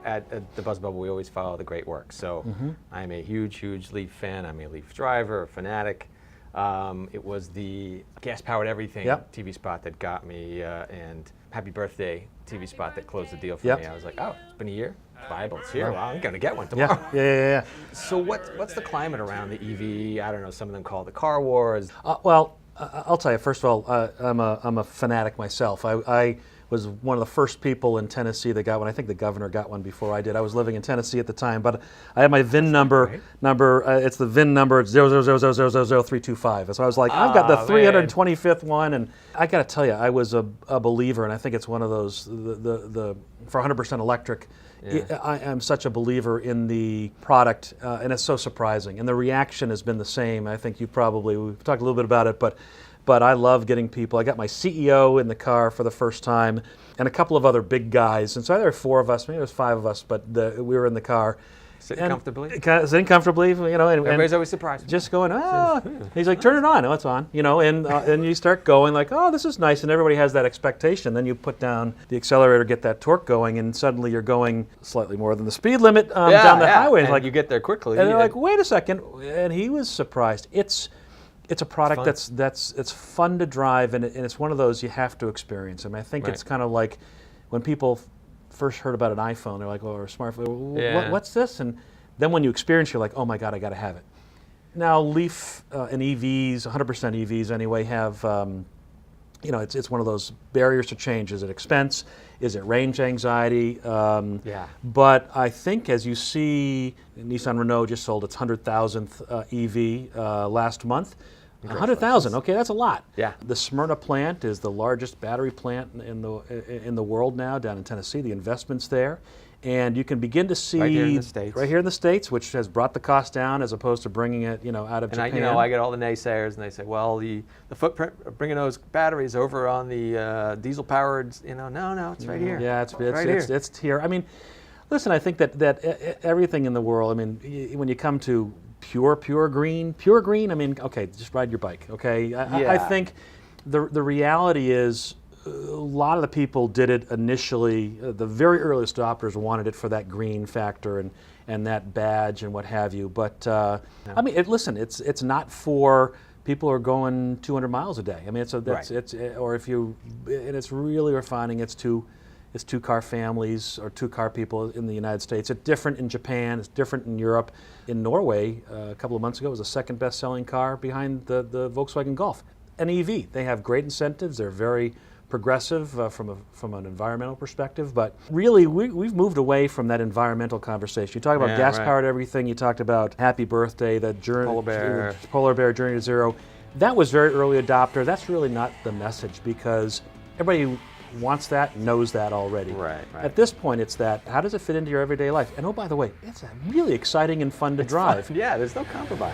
at the Buzz Bubble, we always follow the great work. So I'm a huge Leaf fan. I'm a Leaf driver, a fanatic. It was the gas-powered everything TV spot that got me, and Happy Birthday TV spot that closed the deal for me. I was like, oh, it's been a year? Bible, it's here. Well, I'm going to get one tomorrow. Yeah. So what's the climate around the EV? I don't know, some of them call it the car wars. Well, I'll tell you, first of all, I'm a fanatic myself. I was one of the first people in Tennessee that got one. I think the governor got one before I did. I was living in Tennessee at the time, but I had my VIN number. It's the VIN number. It's 000000325. So I was like, I've got the 325th one, and I got to tell you, I was a believer, and I think it's one of those for 100% electric. I am such a believer in the product, and it's so surprising. And the reaction has been the same. I think we've talked a little bit about it, but I love getting people. I got my CEO in the car for the first time, and a couple of other big guys. And so there were 4 of us, maybe it was 5 of us, but we were in the car. Sitting comfortably? Sitting comfortably, and everybody's always surprised. Just going, oh. He's like, turn it on. Oh, it's on. And you start going like, oh, this is nice. And everybody has that expectation. Then you put down the accelerator, get that torque going, and suddenly you're going slightly more than the speed limit down the highway. And like, you get there quickly. And they're like, wait a second. And he was surprised. It's a product that's fun to drive, and it's one of those you have to experience. I mean, I think it's kind of like when people first heard about an iPhone, they're like, or a smartphone, what's this? And then when you experience, you're like, oh my God, I got to have it. Now, Leaf and EVs, 100% EVs anyway, have, it's one of those barriers to change. Is it expense? Is it range anxiety? But I think as you see, Nissan Renault just sold its 100,000th EV last month. 100,000. Okay, that's a lot. Yeah. The Smyrna plant is the largest battery plant in the world now, down in Tennessee. The investment's there, and you can begin to see right here in the States, which has brought the cost down as opposed to bringing it, out of Japan. I get all the naysayers, and they say, well, the footprint of bringing those batteries over on the diesel-powered, no, it's right here. Yeah, it's right here. It's here. I mean, listen, I think that everything in the world. I mean, when you come to pure green. I mean, okay, just ride your bike. Okay, I think the reality is a lot of the people did it initially. The very earliest adopters wanted it for that green factor and that badge and what have you. But I mean, listen, it's not for people who are going 200 miles a day. I mean, it's really refining. It's two-car families or two-car people in the United States. It's different in Japan. It's different in Europe. In Norway, a couple of months ago, it was the second best-selling car behind the Volkswagen Golf. An EV. They have great incentives. They're very progressive from an environmental perspective. But really, we've moved away from that environmental conversation. You talk about gas-powered everything. You talked about Happy Birthday, the Polar Bear Journey to Zero. That was very early adopter. That's really not the message, because everybody wants that, knows that already. Right. At this point, it's that, how does it fit into your everyday life? And oh, by the way, it's really exciting and fun to drive. Fun. Yeah, there's no compromise.